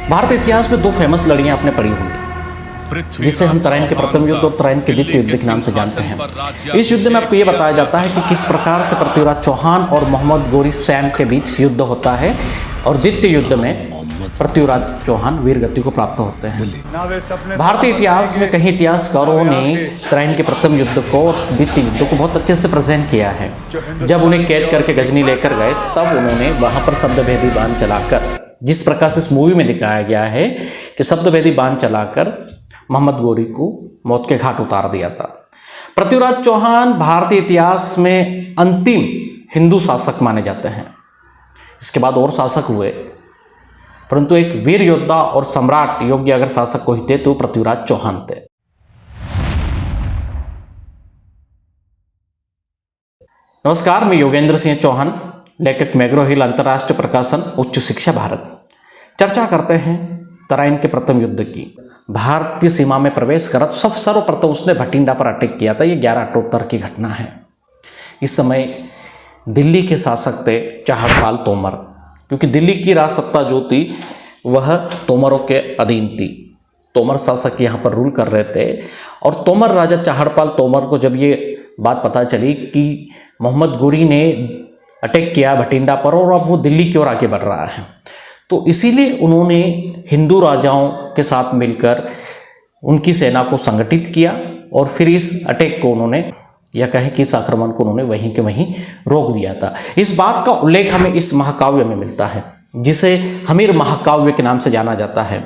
भारतीय इतिहास में दो फेमस लड़ियां आपने पढ़ी होंगी, जिसे हम तराइन के प्रथम युद्ध और तराइन के द्वितीय युद्ध के नाम से जानते हैं। इस युद्ध में आपको यह बताया जाता है कि किस प्रकार से पृथ्वीराज चौहान और मोहम्मद गोरी सैम के बीच युद्ध होता है, और द्वितीय युद्ध में पृथ्वीराज चौहान वीर गति को प्राप्त होते हैं। भारतीय इतिहास में कई इतिहासकारों ने तराइन के प्रथम युद्ध को और द्वितीय युद्ध को बहुत अच्छे से प्रेजेंट किया है। जब उन्हें कैद करके गजनी लेकर गए, तब उन्होंने वहां पर शब्दभेदी बाण चलाकर, जिस प्रकार से इस मूवी में दिखाया गया है कि शब्दभेदी बाण चलाकर मोहम्मद गोरी को मौत के घाट उतार दिया था। पृथ्वीराज चौहान भारतीय इतिहास में अंतिम हिंदू शासक माने जाते हैं। इसके बाद और शासक हुए, परंतु एक वीर योद्धा और सम्राट योग्य अगर शासक कोई थे तो पृथ्वीराज चौहान थे। नमस्कार, मैं योगेंद्र सिंह चौहान, लेखक मैग्रो हिल अंतर्राष्ट्रीय प्रकाशन उच्च शिक्षा भारत। चर्चा करते हैं तराइन के प्रथम युद्ध की। भारतीय सीमा में प्रवेश करा तो सर्वप्रथम उसने भटिंडा पर अटैक किया था। ये 11 अक्टूबर की घटना है। इस समय दिल्ली के शासक थे चहड़पाल तोमर, क्योंकि दिल्ली की राज सत्ता जो थी वह तोमरों के अधीन थी। तोमर शासक यहाँ पर रूल कर रहे थे, और तोमर राजा चहड़पाल तोमर को जब ये बात पता चली कि मोहम्मद गोरी ने अटैक किया भटिंडा पर और अब वो दिल्ली की ओर आगे बढ़ रहा है, तो इसीलिए उन्होंने हिंदू राजाओं के साथ मिलकर उनकी सेना को संगठित किया, और फिर इस अटैक को उन्होंने, या कहें कि इस आक्रमण को उन्होंने वहीं के वहीं रोक दिया था। इस बात का उल्लेख हमें इस महाकाव्य में मिलता है, जिसे हमीर महाकाव्य के नाम से जाना जाता है।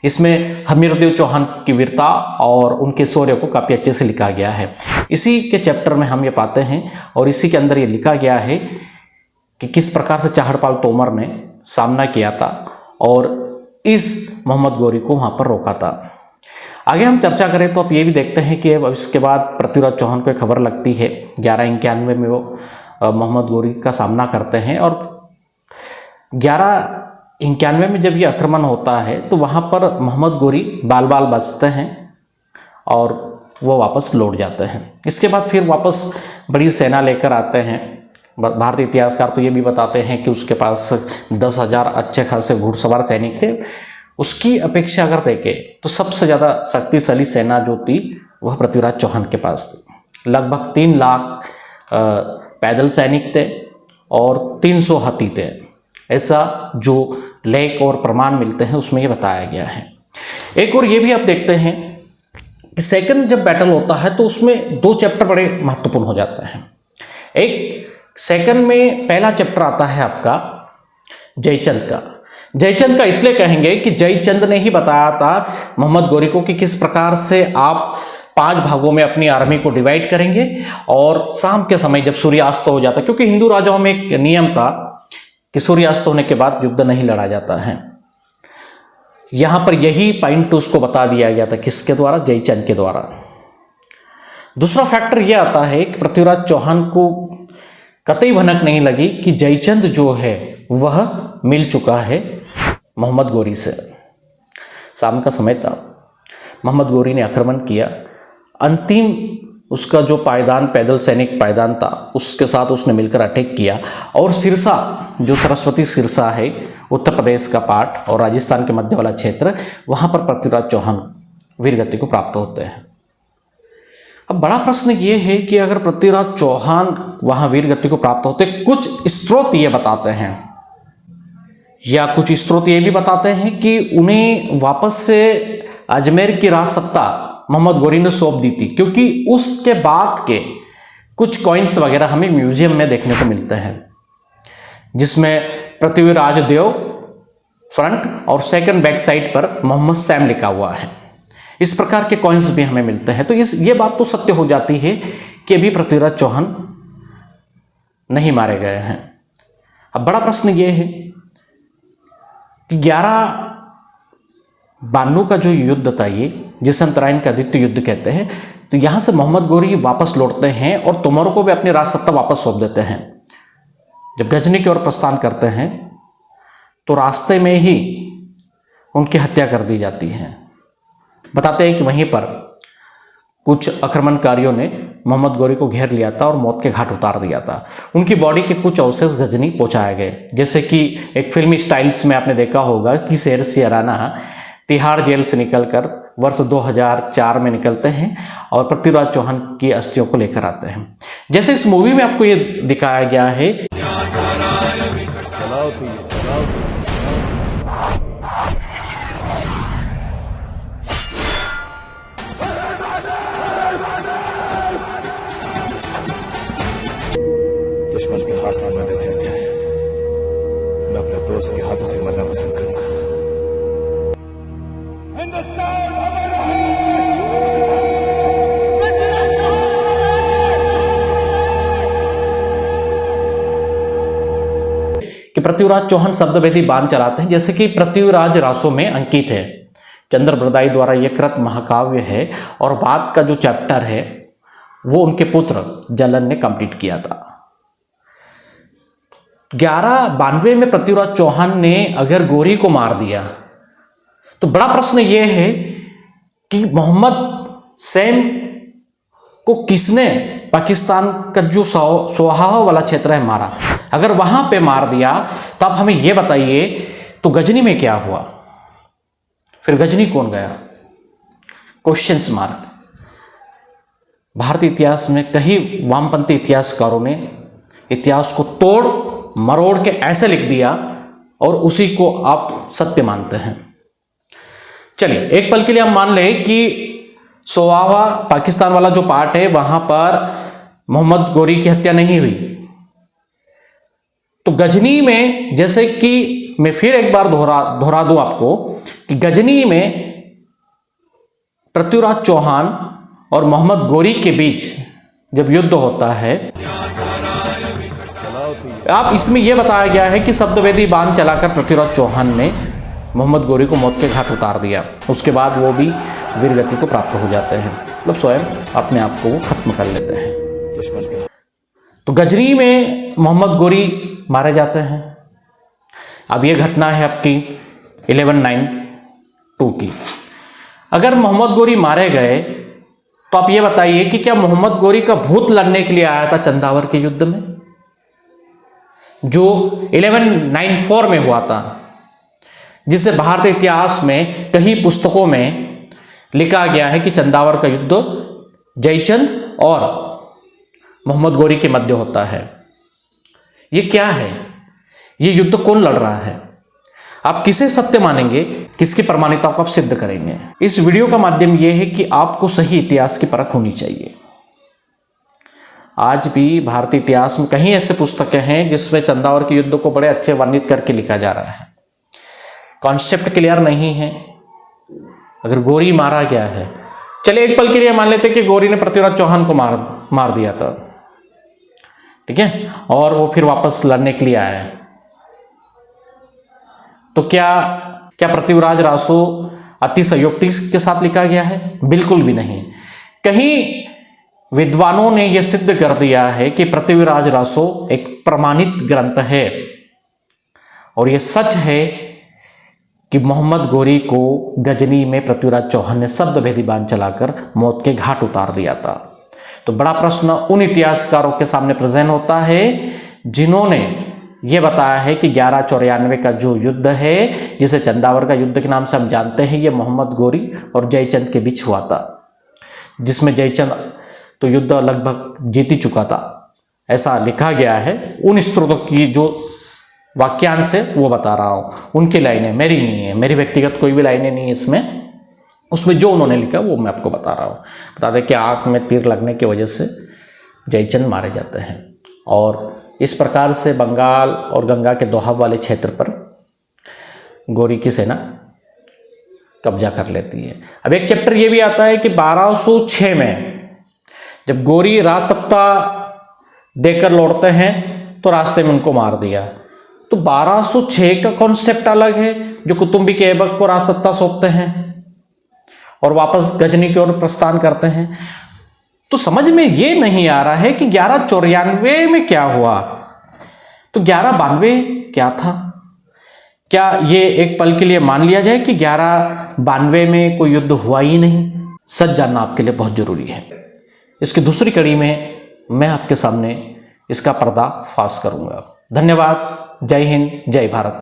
इसमें हमीरदेव चौहान की वीरता और उनके शौर्य को काफ़ी अच्छे से लिखा गया है। इसी के चैप्टर में हम ये पाते हैं, और इसी के अंदर ये लिखा गया है कि किस प्रकार से चहड़पाल तोमर ने सामना किया था और इस मोहम्मद गोरी को वहाँ पर रोका था। आगे हम चर्चा करें तो आप ये भी देखते हैं कि अब इसके बाद पृथ्वीराज चौहान को एक खबर लगती है। 1191 में वो मोहम्मद गोरी का सामना करते हैं, और 1191 में जब ये आक्रमण होता है तो वहाँ पर मोहम्मद गोरी बाल बाल बचते हैं और वो वापस लौट जाते हैं। इसके बाद फिर वापस बड़ी सेना लेकर आते हैं। भारतीय इतिहासकार तो ये भी बताते हैं कि उसके पास 10,000 अच्छे खासे घुड़सवार सैनिक थे। उसकी अपेक्षा अगर देखें तो सबसे ज़्यादा शक्तिशाली सेना जो थी वह पृथ्वीराज चौहान के पास थी। लगभग 3 लाख पैदल सैनिक थे और 300 हाथी थे। ऐसा जो लेख और प्रमाण मिलते हैं उसमें ये बताया गया है। एक और ये भी आप देखते हैं कि सेकंड जब बैटल होता है तो उसमें 2 चैप्टर बड़े महत्वपूर्ण हो जाते हैं। एक सेकंड में पहला चैप्टर आता है आपका जयचंद का। जयचंद का इसलिए कहेंगे कि जयचंद ने ही बताया था मोहम्मद गोरी को कि किस प्रकार से आप 5 भागों में अपनी आर्मी को डिवाइड करेंगे, और शाम के समय जब सूर्यास्त हो जाता, क्योंकि हिंदू राजाओं में एक नियम था कि सूर्यास्त होने के बाद युद्ध नहीं लड़ा जाता है। यहां पर यही पॉइंट उसको बता दिया गया था, किसके द्वारा? जयचंद के द्वारा। दूसरा फैक्टर यह आता है कि पृथ्वीराज चौहान को कतई भनक नहीं लगी कि जयचंद जो है वह मिल चुका है मोहम्मद गोरी से। शाम का समय था, मोहम्मद गोरी ने आक्रमण किया। अंतिम उसका जो पायदान, पैदल सैनिक पायदान था, उसके साथ उसने मिलकर अटैक किया, और सिरसा, जो सरस्वती सिरसा है, उत्तर प्रदेश का पार्ट और राजस्थान के मध्य वाला क्षेत्र, वहाँ पर पृथ्वीराज चौहान वीरगति को प्राप्त होते हैं। अब बड़ा प्रश्न ये है कि अगर पृथ्वीराज चौहान वहाँ वीरगति को प्राप्त होते, कुछ स्रोत ये बताते हैं, या कुछ स्रोत ये भी बताते हैं कि उन्हें वापस से अजमेर की राज सत्ता मोहम्मद गोरी ने सौंप दी थी, क्योंकि उसके बाद के कुछ कॉइन्स वगैरह हमें म्यूजियम में देखने को मिलते हैं, जिसमें पृथ्वीराज देव फ्रंट और सेकंड बैक साइड पर मोहम्मद सैम लिखा हुआ है। इस प्रकार के कॉइन्स भी हमें मिलते हैं। तो ये बात तो सत्य हो जाती है कि अभी पृथ्वीराज चौहान नहीं मारे गए हैं। अब बड़ा प्रश्न ये है कि 1192 का जो युद्ध था, ये जिसे हम तराइन का द्वितीय युद्ध कहते हैं, तो यहां से मोहम्मद गोरी वापस लौटते हैं और तोमरों को भी अपनी राज सत्ता वापस सौंप देते हैं। जब गजनी की ओर प्रस्थान करते हैं तो रास्ते में ही उनकी हत्या कर दी जाती है। बताते हैं कि वहीं पर कुछ आक्रमणकारियों ने मोहम्मद गोरी को घेर लिया था और मौत के घाट उतार दिया था। उनकी बॉडी के कुछ अवशेष गजनी पहुंचाए गए। जैसे कि एक फिल्मी स्टाइल्स में आपने देखा होगा कि शेर सियाराना तिहाड़ जेल से निकलकर वर्ष 2004 में निकलते हैं और पृथ्वीराज चौहान की अस्थियों को लेकर आते हैं। जैसे इस मूवी में आपको ये दिखाया गया है दुश्मन के हाथ से मरने से अच्छा है मैं अपने दोस्त के हाथों से मरना पसंद करूंगा। कि पृथ्वीराज चौहान शब्दभेदी बाण चलाते हैं, जैसे कि पृथ्वीराज रासों में अंकित है। चंद्र बरदाई द्वारा यह कृत महाकाव्य है और बाद का जो चैप्टर है वो उनके पुत्र जलन ने कंप्लीट किया था। 1192 में पृथ्वीराज चौहान ने अगर गोरी को मार दिया तो बड़ा प्रश्न यह है कि मोहम्मद सैम को किसने पाकिस्तान का जो सोहावा वाला क्षेत्र है मारा। अगर वहां पे मार दिया तो आप हमें यह बताइए तो गजनी में क्या हुआ, फिर गजनी कौन गया? Questions mark. भारतीय इतिहास में कई वामपंथी इतिहासकारों ने इतिहास को तोड़ मरोड़ के ऐसे लिख दिया और उसी को आप सत्य मानते हैं। चलिए एक पल के लिए हम मान लें कि सोहावा पाकिस्तान वाला जो पार्ट है वहां पर मोहम्मद गोरी की हत्या नहीं हुई, तो गजनी में, जैसे कि मैं फिर एक बार दोहरा दूं आपको कि गजनी में पृथ्वीराज चौहान और मोहम्मद गोरी के बीच जब युद्ध होता है, आप इसमें यह बताया गया है कि शब्दभेदी बाण चलाकर पृथ्वीराज चौहान ने मोहम्मद गोरी को मौत के घाट उतार दिया। उसके बाद वो भी वीरगति को प्राप्त हो जाते हैं, मतलब स्वयं अपने आप को वो खत्म कर लेते हैं। तो गजनी में मोहम्मद गोरी मारे जाते हैं। अब ये घटना है आपकी 1192 की। अगर मोहम्मद गोरी मारे गए तो आप ये बताइए कि क्या मोहम्मद गोरी का भूत लड़ने के लिए आया था चंदावर के युद्ध में जो 1194 में हुआ था, जिसे भारतीय इतिहास में कई पुस्तकों में लिखा गया है कि चंदावर का युद्ध जयचंद और मोहम्मद गोरी के मध्य होता है। ये क्या है? ये युद्ध कौन लड़ रहा है? आप किसे सत्य मानेंगे, किसकी प्रमाणिकता को आप सिद्ध करेंगे? इस वीडियो का माध्यम यह है कि आपको सही इतिहास की परख होनी चाहिए। आज भी भारतीय इतिहास में कई ऐसे पुस्तकें हैं जिसमें चंदावर के युद्ध को बड़े अच्छे वर्णित करके लिखा जा रहा है। कॉन्सेप्ट क्लियर नहीं है। अगर गोरी मारा गया है, चलिए एक पल के लिए मान लेते कि गोरी ने पृथ्वीराज चौहान को मार दिया था, ठीक है, और वो फिर वापस लड़ने के लिए आया है, तो क्या पृथ्वीराज रासो अति संयोक्ति के साथ लिखा गया है? बिल्कुल भी नहीं। कहीं विद्वानों ने यह सिद्ध कर दिया है कि पृथ्वीराज रासो एक प्रमाणित ग्रंथ है और यह सच है कि मोहम्मद गोरी को गजनी में पृथ्वीराज चौहान ने शब्दभेदी बाण चलाकर मौत के घाट उतार दिया था। तो बड़ा प्रश्न उन इतिहासकारों के सामने प्रेजेंट होता है जिन्होंने यह बताया है कि 1194 का जो युद्ध है, जिसे चंदावर का युद्ध के नाम से हम जानते हैं, यह मोहम्मद गोरी और जयचंद के बीच हुआ था, जिसमें जयचंद तो युद्ध लगभग जीत ही चुका था, ऐसा लिखा गया है। उन स्त्रोतों की जो वाक्यांश है वो बता रहा हूँ, उनकी लाइनें, मेरी नहीं है, मेरी व्यक्तिगत कोई भी लाइनें नहीं है उसमें जो उन्होंने लिखा वो मैं आपको बता रहा हूँ। बता दें कि आंख में तीर लगने की वजह से जयचंद मारे जाते हैं और इस प्रकार से बंगाल और गंगा के दोहाब वाले क्षेत्र पर गोरी की सेना कब्जा कर लेती है। अब एक चैप्टर ये भी आता है कि 1206 में जब गोरी राजसत्ता देकर लौटते हैं तो रास्ते में उनको मार दिया। तो 1206 का कॉन्सेप्ट अलग है, जो कुतुम्बी के ऐबक को राजसत्ता सौंपते हैं और वापस गजनी की ओर प्रस्थान करते हैं। तो समझ में ये नहीं आ रहा है कि 1194 में क्या हुआ, तो 1192 क्या था? क्या ये एक पल के लिए मान लिया जाए कि 1192 में कोई युद्ध हुआ ही नहीं? सच जानना आपके लिए बहुत ज़रूरी है। इसकी दूसरी कड़ी में मैं आपके सामने इसका पर्दाफाश करूंगा। धन्यवाद। जय हिंद, जय भारत।